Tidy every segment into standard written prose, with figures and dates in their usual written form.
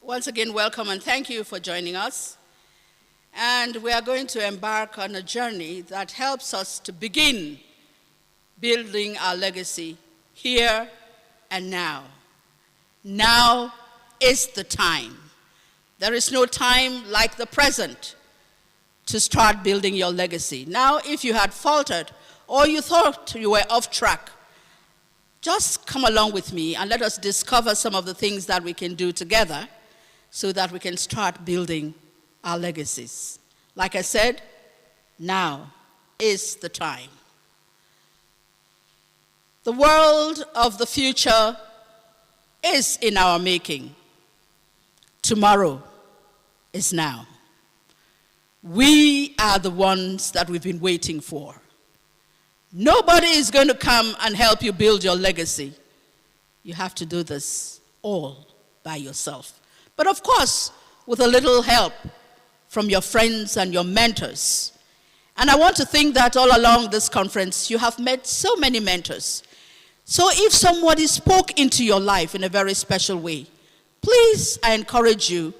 Once again, welcome and thank you for joining us. And we are going to embark on a journey that helps us to begin building our legacy here and now. Now is the time. There is no time like the present to start building your legacy. Now, if you had faltered or you thought you were off track, just come along with me and let us discover some of the things that we can do together so that we can start building our legacies. Like I said, now is the time. The world of the future is in our making. Tomorrow is now. We are the ones that we've been waiting for. Nobody is going to come and help you build your legacy. You have to do this all by yourself. But of course, with a little help from your friends and your mentors. And I want to think that all along this conference, you have met so many mentors. So if somebody spoke into your life in a very special way, please, I encourage you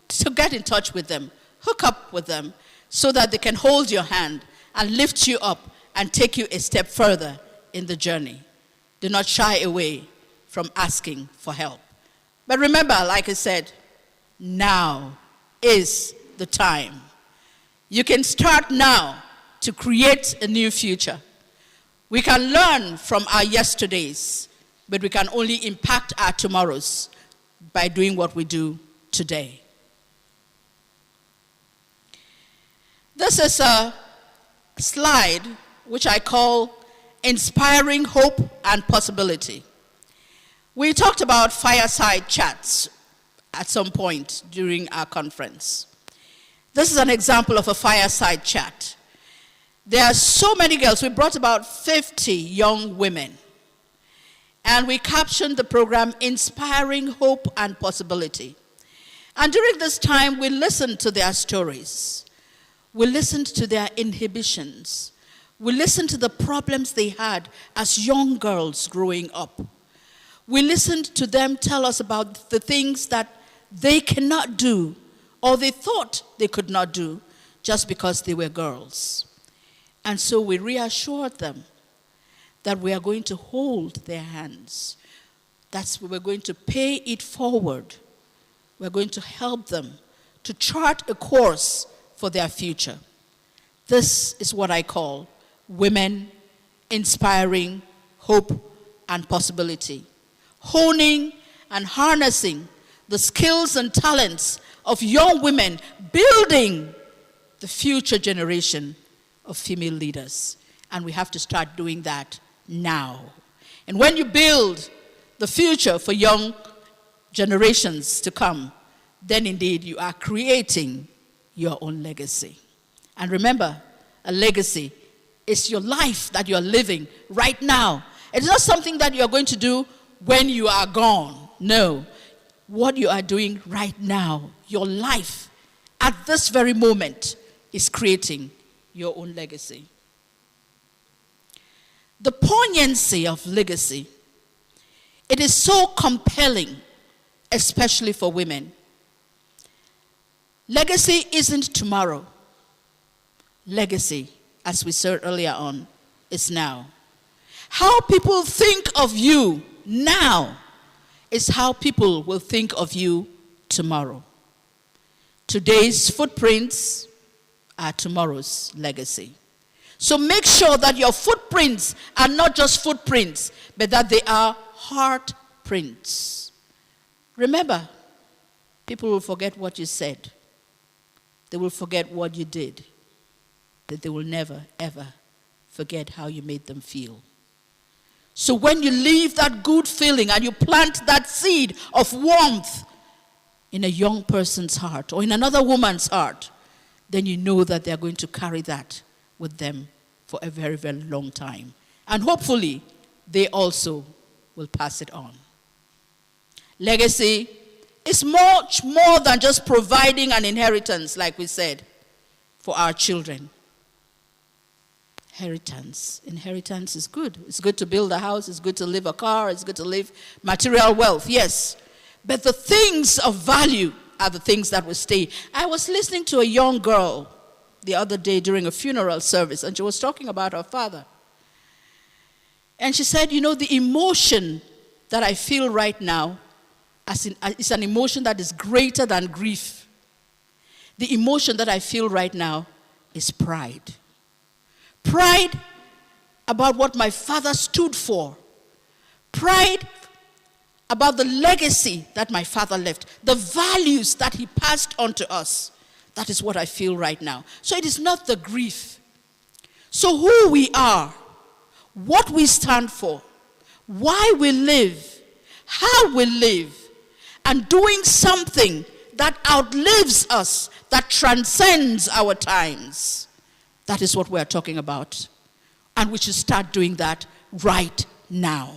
to get in touch with them, hook up with them, so that they can hold your hand and lift you up and take you a step further in the journey. Do not shy away from asking for help. But remember, like I said, now is the time. You can start now to create a new future. We can learn from our yesterdays, but we can only impact our tomorrows by doing what we do today. This is a slide which I call Inspiring Hope and Possibility. We talked about fireside chats at some point during our conference. This is an example of a fireside chat. There are so many girls. We brought about 50 young women. And we captioned the program Inspiring Hope and Possibility. And during this time, we listened to their stories. We listened to their inhibitions. We listened to the problems they had as young girls growing up. We listened to them tell us about the things that they cannot do or they thought they could not do just because they were girls. And so we reassured them that we are going to hold their hands. We're going to pay it forward. We're going to help them to chart a course for their future. This is what I call women inspiring hope and possibility. Honing and harnessing the skills and talents of young women, building the future generation of female leaders. And we have to start doing that now. And when you build the future for young generations to come, then indeed you are creating your own legacy. And remember, a legacy is your life that you're living right now. It's not something that you're going to do when you are gone. No. What you are doing right now, your life, at this very moment, is creating your own legacy. The poignancy of legacy, it is so compelling, especially for women. Legacy isn't tomorrow. Legacy, as we said earlier on, is now. How people think of you now is how people will think of you tomorrow. Today's footprints are tomorrow's legacy. So make sure that your footprints are not just footprints, but that they are heart prints. Remember, people will forget what you said. They will forget what you did. But they will never, ever forget how you made them feel. So when you leave that good feeling and you plant that seed of warmth in a young person's heart or in another woman's heart, then you know that they're going to carry that with them for a very, very long time. And hopefully, they also will pass it on. Legacy is much more than just providing an inheritance, like we said, for our children. Inheritance is good. It's good to build a house. It's good to live a car. It's good to live material wealth, yes. But the things of value are the things that will stay. I was listening to a young girl the other day during a funeral service, and she was talking about her father. And she said, the emotion that I feel right now is an emotion that is greater than grief. The emotion that I feel right now is pride. Pride about what my father stood for. Pride about the legacy that my father left. The values that he passed on to us. That is what I feel right now. So it is not the grief. So who we are, what we stand for, why we live, how we live, and doing something that outlives us, that transcends our times. That is what we're talking about. And we should start doing that right now.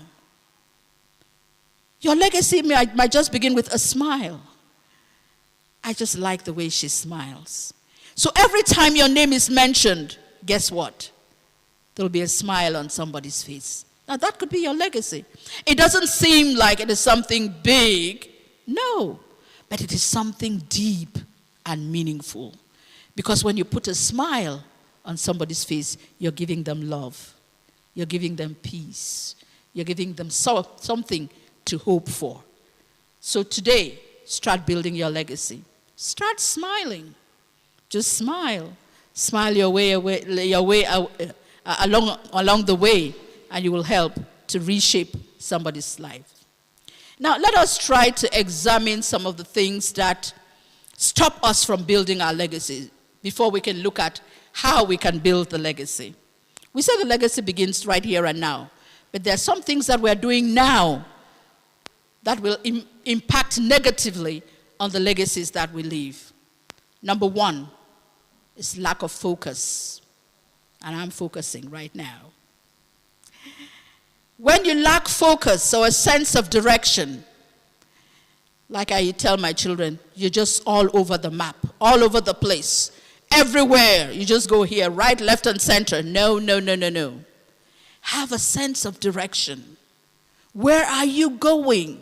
Your legacy might just begin with a smile. I just like the way she smiles. So every time your name is mentioned, guess what? There'll be a smile on somebody's face. Now that could be your legacy. It doesn't seem like it is something big. No. But it is something deep and meaningful. Because when you put a smile on somebody's face, you're giving them love. You're giving them peace. You're giving them something to hope for. So today, start building your legacy. Start smiling. Just smile. Smile your way along the way, and you will help to reshape somebody's life. Now, let us try to examine some of the things that stop us from building our legacy before we can look at how we can build the legacy. We say the legacy begins right here and now, but there are some things that we're doing now that will impact negatively on the legacies that we leave. Number one is lack of focus. And I'm focusing right now. When you lack focus or a sense of direction, like I tell my children, you're just all over the map, all over the place, everywhere. You just go here, right, left, and center. No. Have a sense of direction. Where are you going?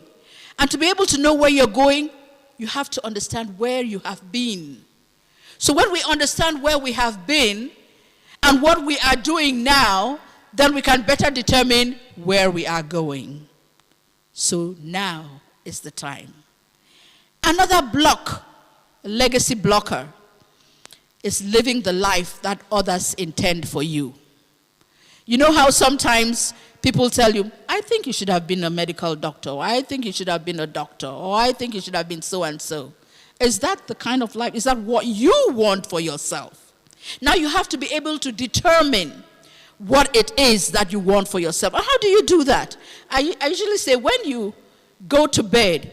And to be able to know where you're going, you have to understand where you have been. So when we understand where we have been and what we are doing now, then we can better determine where we are going. So now is the time. Another block, a legacy blocker, is living the life that others intend for you. You know how sometimes people tell you, I think you should have been a medical doctor, or I think you should have been a doctor, or I think you should have been so and so. Is that the kind of life? Is that what you want for yourself? Now you have to be able to determine what it is that you want for yourself. And how do you do that? I usually say when you go to bed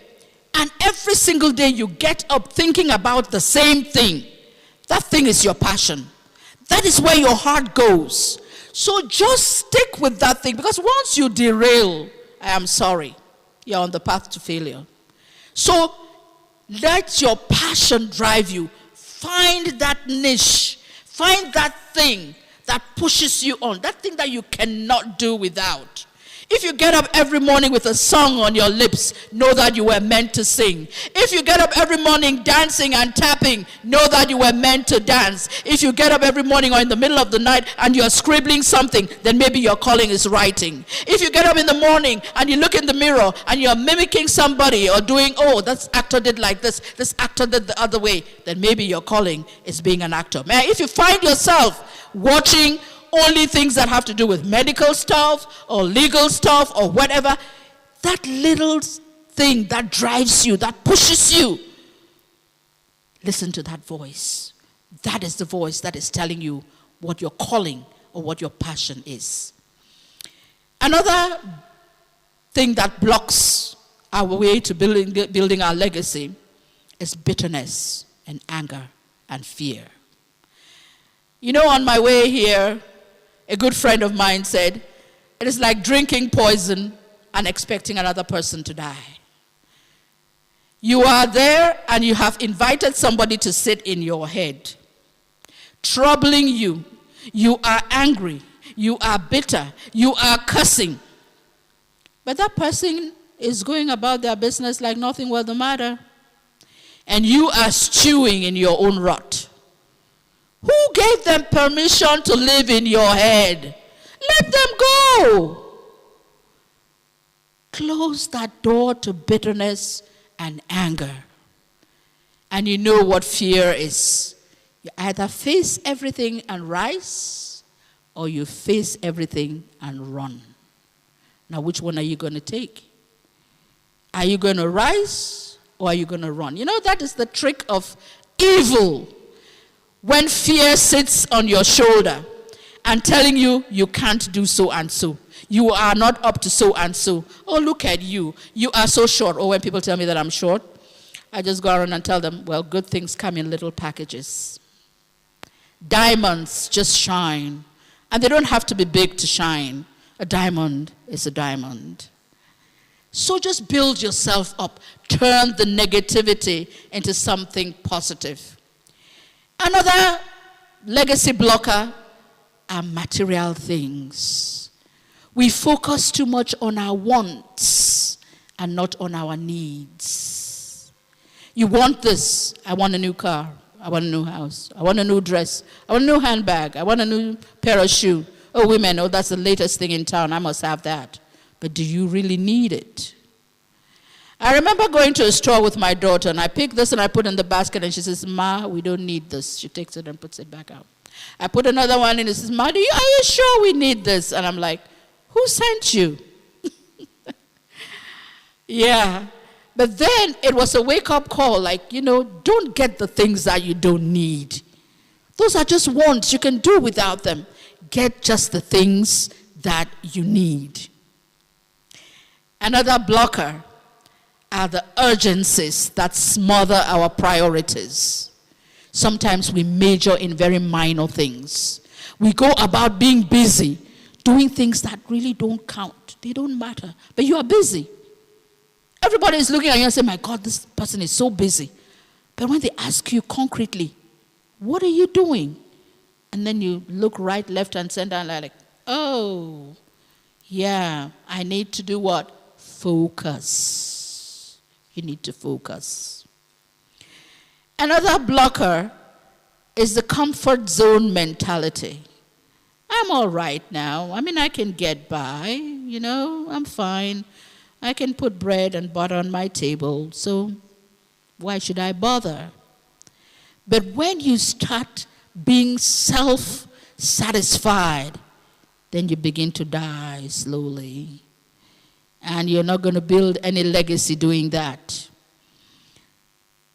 and every single day you get up thinking about the same thing, that thing is your passion. That is where your heart goes. So just stick with that thing, because once you derail, I am sorry, you're on the path to failure. So let your passion drive you. Find that niche. Find that thing that pushes you on, that thing that you cannot do without. If you get up every morning with a song on your lips, know that you were meant to sing. If you get up every morning dancing and tapping, know that you were meant to dance. If you get up every morning or in the middle of the night and you're scribbling something, then maybe your calling is writing. If you get up in the morning and you look in the mirror and you're mimicking somebody or doing, oh, that actor did like this actor did the other way, then maybe your calling is being an actor. Man, if you find yourself watching only things that have to do with medical stuff or legal stuff or whatever, that little thing that drives you, that pushes you, listen to that voice. That is the voice that is telling you what your calling or what your passion is. Another thing that blocks our way to building our legacy is bitterness and anger and fear. You know, on my way here, a good friend of mine said, it is like drinking poison and expecting another person to die. You are there and you have invited somebody to sit in your head, troubling you. You are angry. You are bitter. You are cursing. But that person is going about their business like nothing was the matter. And you are stewing in your own rot. Who gave them permission to live in your head? Let them go. Close that door to bitterness and anger. And you know what fear is. You either face everything and rise, or you face everything and run. Now, which one are you going to take? Are you going to rise, or are you going to run? You know, that is the trick of evil. When fear sits on your shoulder and telling you, you can't do so and so. You are not up to so and so. Oh, look at you. You are so short. Or when people tell me that I'm short, I just go around and tell them, well, good things come in little packages. Diamonds just shine. And they don't have to be big to shine. A diamond is a diamond. So just build yourself up. Turn the negativity into something positive. Another legacy blocker are material things. We focus too much on our wants and not on our needs. You want this. I want a new car. I want a new house. I want a new dress. I want a new handbag. I want a new pair of shoes. Oh, women, oh, that's the latest thing in town. I must have that. But do you really need it? I remember going to a store with my daughter, and I picked this and I put it in the basket, and she says, Ma, we don't need this. She takes it and puts it back out. I put another one in and says, Ma, are you sure we need this? And I'm like, who sent you? Yeah. But then it was a wake-up call, like, don't get the things that you don't need. Those are just wants. You can do without them. Get just the things that you need. Another blocker are the urgencies that smother our priorities. Sometimes we major in very minor things. We go about being busy, doing things that really don't count. They don't matter. But you are busy. Everybody is looking at you and saying, my God, this person is so busy. But when they ask you concretely, what are you doing? And then you look right, left, and center and like, oh, yeah, I need to do what? Focus. You need to focus. Another blocker is the comfort zone mentality. I'm all right now. I mean, I can get by. I'm fine. I can put bread and butter on my table. So why should I bother? But when you start being self-satisfied, then you begin to die slowly. And you're not going to build any legacy doing that.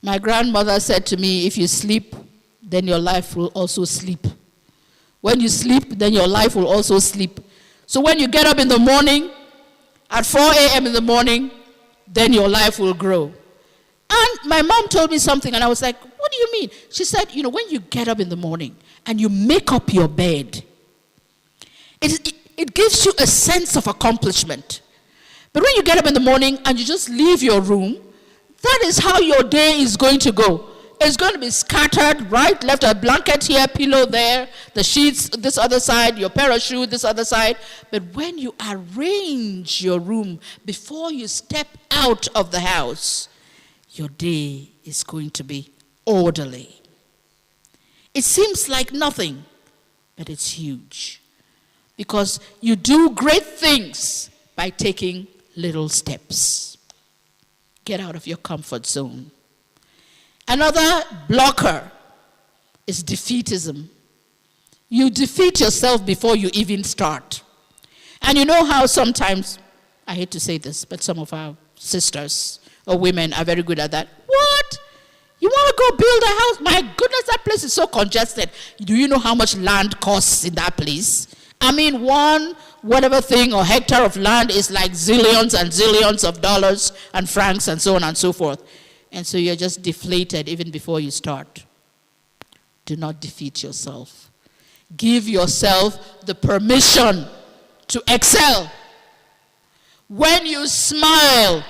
My grandmother said to me, if you sleep, then your life will also sleep. When you sleep, then your life will also sleep. So when you get up in the morning, at 4 a.m. in the morning, then your life will grow. And my mom told me something, and I was like, what do you mean? She said, when you get up in the morning and you make up your bed, it gives you a sense of accomplishment. But when you get up in the morning and you just leave your room, that is how your day is going to go. It's going to be scattered, right, left, a blanket here, pillow there, the sheets this other side, your pair of shoes this other side. But when you arrange your room before you step out of the house, your day is going to be orderly. It seems like nothing, but it's huge. Because you do great things by taking little steps. Get out of your comfort zone. Another blocker is defeatism. You defeat yourself before you even start. And you know how sometimes, I hate to say this, but some of our sisters or women are very good at that. What? You want to go build a house? My goodness, that place is so congested. Do you know how much land costs in that place? I mean, one whatever thing or hectare of land is like zillions and zillions of dollars and francs and so on and so forth. And so you're just deflated even before you start. Do not defeat yourself. Give yourself the permission to excel. When you smile,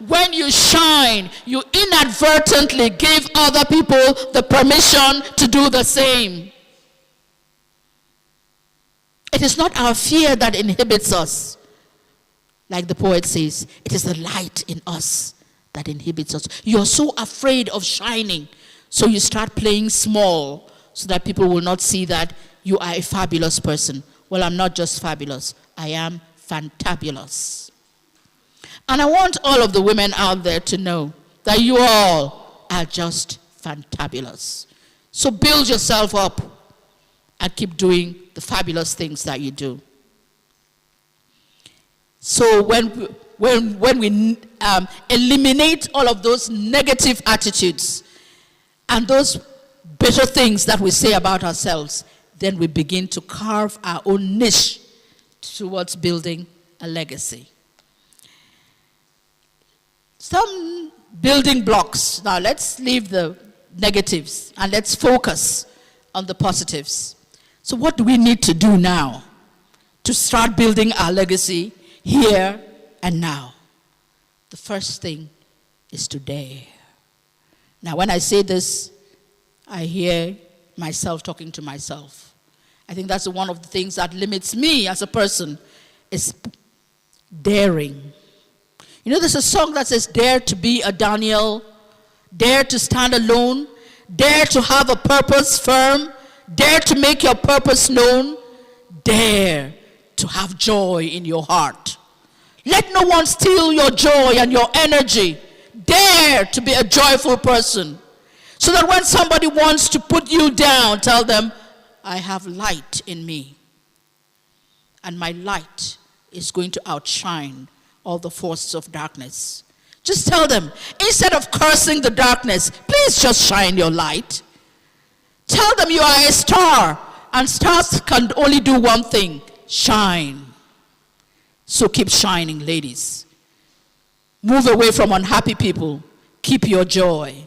when you shine, you inadvertently give other people the permission to do the same. It is not our fear that inhibits us. Like the poet says, it is the light in us that inhibits us. You're so afraid of shining, so you start playing small so that people will not see that you are a fabulous person. Well, I'm not just fabulous. I am fantabulous. And I want all of the women out there to know that you all are just fantabulous. So build yourself up and keep doing the fabulous things that you do. So when we eliminate all of those negative attitudes and those bitter things that we say about ourselves, then we begin to carve our own niche towards building a legacy. Some building blocks. Now let's leave the negatives and let's focus on the positives. So what do we need to do now to start building our legacy here and now? The first thing is to dare. Now when I say this, I hear myself talking to myself. I think that's one of the things that limits me as a person, is daring. You know, there's a song that says, dare to be a Daniel, dare to stand alone, dare to have a purpose firm, dare to make your purpose known, dare to have joy in your heart. Let no one steal your joy and your energy. Dare to be a joyful person, so that when somebody wants to put you down, tell them, I have light in me, and my light is going to outshine all the forces of darkness. Just tell them, instead of cursing the darkness, please just shine your light. Tell them you are a star, and stars can only do one thing, shine. So keep shining, ladies. Move away from unhappy people. Keep your joy.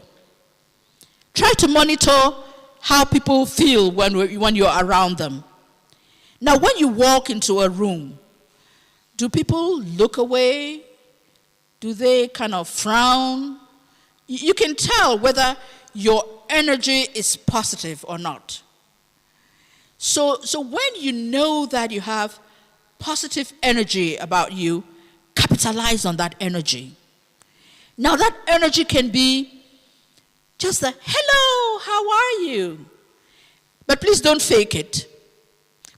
Try to monitor how people feel when you're around them. Now, when you walk into a room, do people look away? Do they kind of frown? You can tell whether your energy is positive or not. So when you know that you have positive energy about you, capitalize on that energy. Now that energy can be just a hello, how are you? But please don't fake it.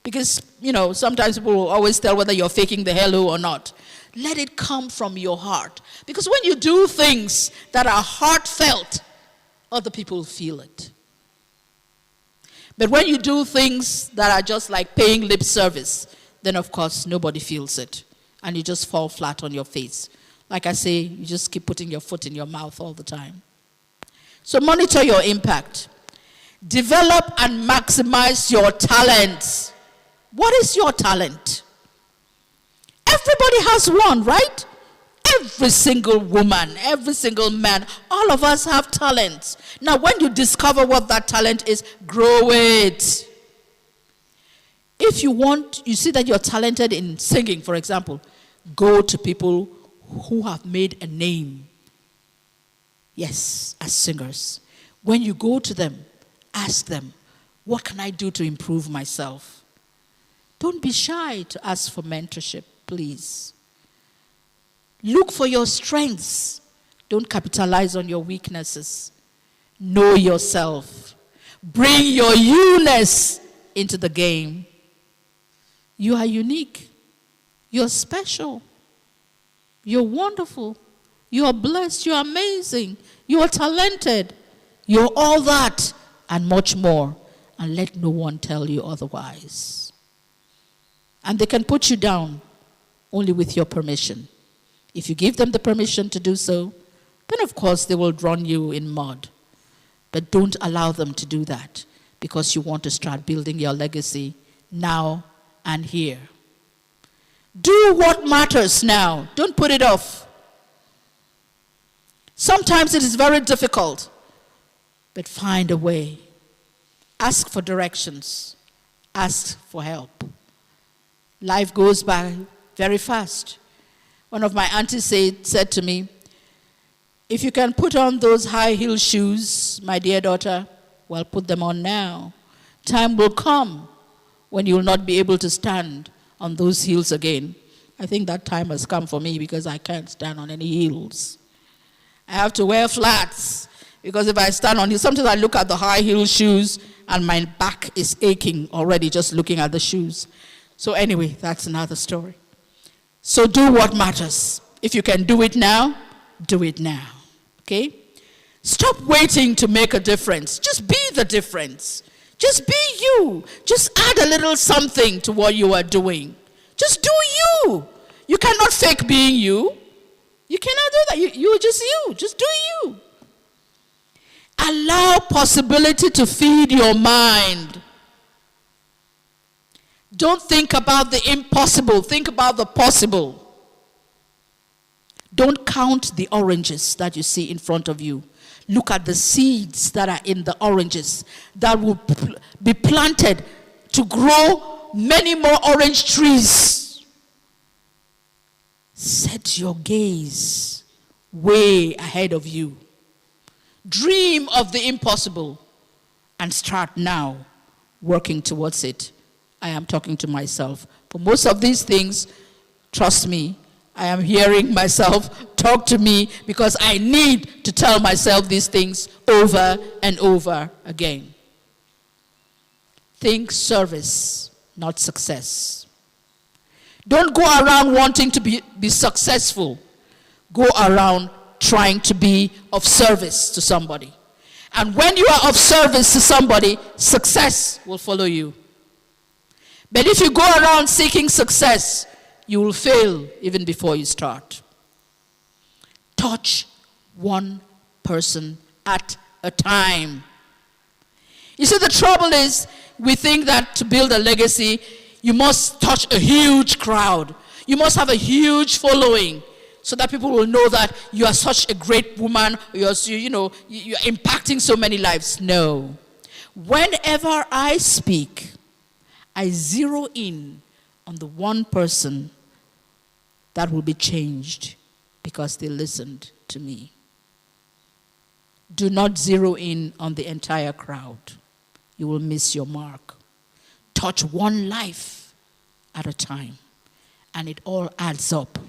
Because, sometimes people will always tell whether you're faking the hello or not. Let it come from your heart. Because when you do things that are heartfelt, other people feel it. But when you do things that are just like paying lip service, then of course nobody feels it. And you just fall flat on your face. Like I say, you just keep putting your foot in your mouth all the time. So monitor your impact. Develop and maximize your talents. What is your talent? Everybody has one, right? Every single woman, every single man, all of us have talents. Now, when you discover what that talent is, grow it. If you see that you're talented in singing, for example, go to people who have made a name. Yes, as singers. When you go to them, ask them, what can I do to improve myself? Don't be shy to ask for mentorship, please. Look for your strengths. Don't capitalize on your weaknesses. Know yourself. Bring your you-ness into the game. You are unique. You're special. You're wonderful. You're blessed. You're amazing. You're talented. You're all that and much more. And let no one tell you otherwise. And they can put you down only with your permission. If you give them the permission to do so, then of course they will drown you in mud. But don't allow them to do that, because you want to start building your legacy now and here. Do what matters now. Don't put it off. Sometimes it is very difficult, but find a way. Ask for directions. Ask for help. Life goes by very fast. One of my aunties said to me, if you can put on those high heel shoes, my dear daughter, well, put them on now. Time will come when you will not be able to stand on those heels again. I think that time has come for me because I can't stand on any heels. I have to wear flats because if I stand on heels, sometimes I look at the high heel shoes and my back is aching already just looking at the shoes. So anyway, that's another story. So do what matters. If you can do it now, do it now. Okay? Stop waiting to make a difference. Just be the difference. Just be you. Just add a little something to what you are doing. Just do you. You cannot fake being you. You cannot do that. You just you. Just do you. Allow possibility to feed your mind. Don't think about the impossible. Think about the possible. Don't count the oranges that you see in front of you. Look at the seeds that are in the oranges that will be planted to grow many more orange trees. Set your gaze way ahead of you. Dream of the impossible and start now working towards it. I am talking to myself. For most of these things, trust me, I am hearing myself talk to me because I need to tell myself these things over and over again. Think service, not success. Don't go around wanting to be successful. Go around trying to be of service to somebody. And when you are of service to somebody, success will follow you. But if you go around seeking success, you will fail even before you start. Touch one person at a time. You see, the trouble is, we think that to build a legacy, you must touch a huge crowd. You must have a huge following so that people will know that you are such a great woman, you're impacting so many lives. No. Whenever I speak, I zero in on the one person that will be changed because they listened to me. Do not zero in on the entire crowd. You will miss your mark. Touch one life at a time, and it all adds up.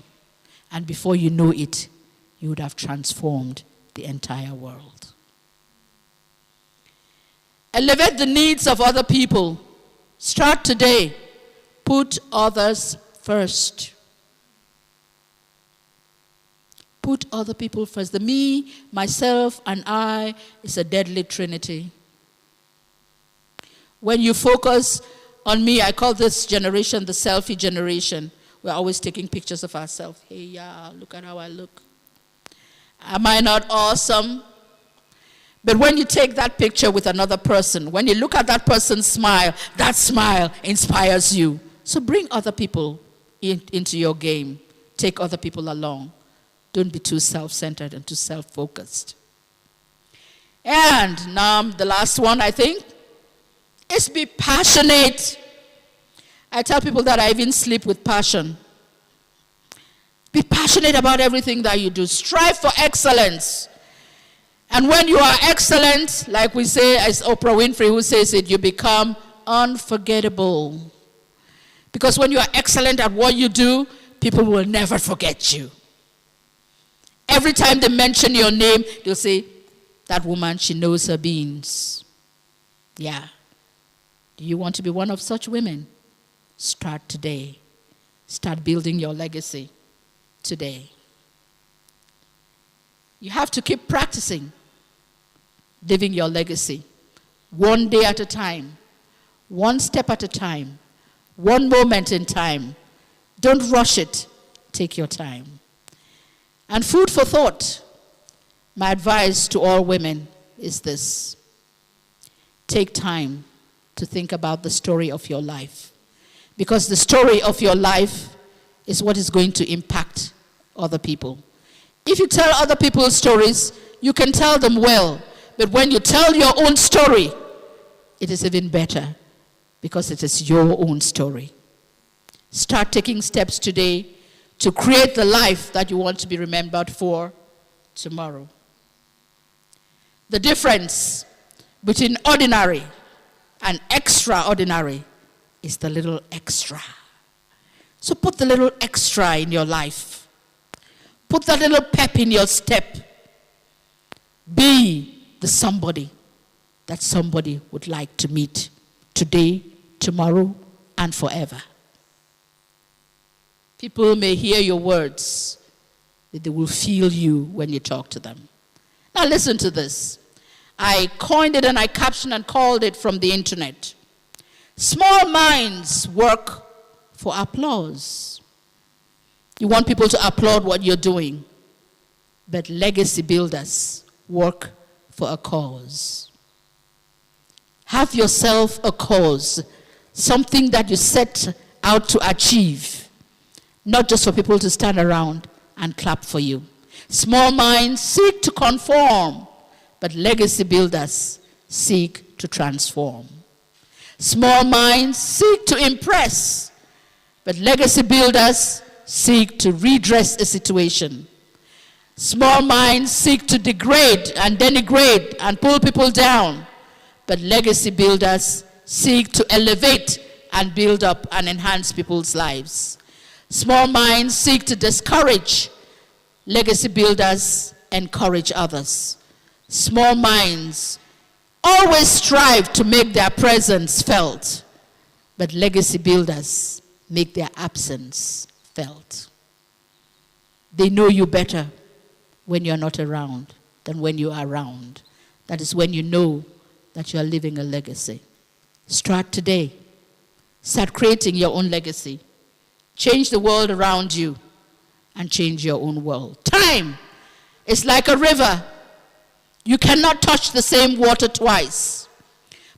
And before you know it, you would have transformed the entire world. Elevate the needs of other people. Start today. Put others first. Put other people first. The me, myself, and I is a deadly trinity. When you focus on me, I call this generation the selfie generation. We're always taking pictures of ourselves. Hey, yeah, look at how I look. Am I not awesome? But when you take that picture with another person, when you look at that person's smile, that smile inspires you. So bring other people into your game. Take other people along. Don't be too self-centered and too self-focused. And now the last one, I think, is be passionate. I tell people that I even sleep with passion. Be passionate about everything that you do. Strive for excellence. And when you are excellent, like we say, as Oprah Winfrey who says it, you become unforgettable. Because when you are excellent at what you do, people will never forget you. Every time they mention your name, they'll say, that woman, she knows her beans. Yeah. Do you want to be one of such women? Start today. Start building your legacy today. You have to keep practicing living your legacy. One day at a time. One step at a time. One moment in time. Don't rush it. Take your time. And food for thought. My advice to all women is this. Take time to think about the story of your life. Because the story of your life is what is going to impact other people. If you tell other people's stories, you can tell them well. But when you tell your own story, it is even better because it is your own story. Start taking steps today to create the life that you want to be remembered for tomorrow. The difference between ordinary and extraordinary is the little extra. So put the little extra in your life. Put that little pep in your step. Be the somebody that somebody would like to meet today, tomorrow, and forever. People may hear your words, but they will feel you when you talk to them. Now listen to this. I coined it and I captioned and called it from the internet. Small minds work for applause. You want people to applaud what you're doing, but legacy builders work for a cause. Have yourself a cause, something that you set out to achieve, not just for people to stand around and clap for you. Small minds seek to conform, but legacy builders seek to transform. Small minds seek to impress, but legacy builders seek to redress a situation. Small minds seek to degrade and denigrate and pull people down, but legacy builders seek to elevate and build up and enhance people's lives. Small minds seek to discourage, legacy builders encourage others. Small minds always strive to make their presence felt, but legacy builders make their absence felt. They know you better when you're not around than when you are around. That is when you know that you are leaving a legacy. Start today. Start creating your own legacy. Change the world around you and change your own world. Time is like a river. You cannot touch the same water twice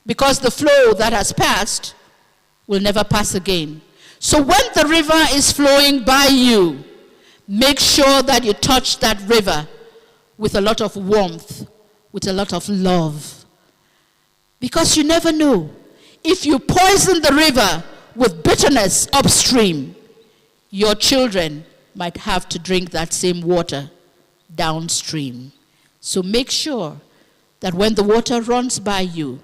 because the flow that has passed will never pass again. So when the river is flowing by you, make sure that you touch that river with a lot of warmth, with a lot of love. Because you never know. If you poison the river with bitterness upstream, your children might have to drink that same water downstream. So make sure that when the water runs by you,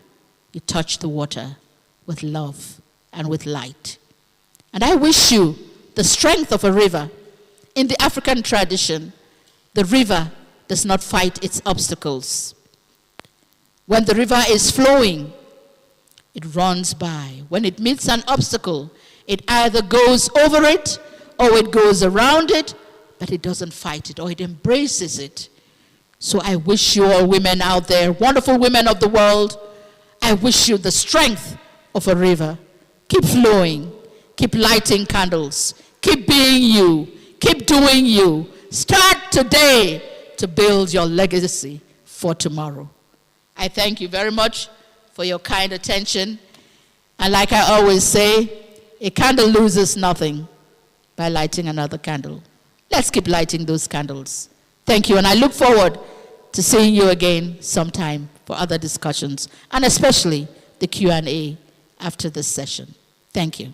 you touch the water with love and with light. And I wish you the strength of a river. In the African tradition, the river does not fight its obstacles. When the river is flowing, it runs by. When it meets an obstacle, it either goes over it or it goes around it, but it doesn't fight it or it embraces it. So I wish you all women out there, wonderful women of the world, I wish you the strength of a river. Keep flowing. Keep lighting candles. Keep being you. Keep doing you. Start today to build your legacy for tomorrow. I thank you very much for your kind attention. And like I always say, a candle loses nothing by lighting another candle. Let's keep lighting those candles. Thank you, and I look forward to seeing you again sometime for other discussions, and especially the Q&A after this session. Thank you.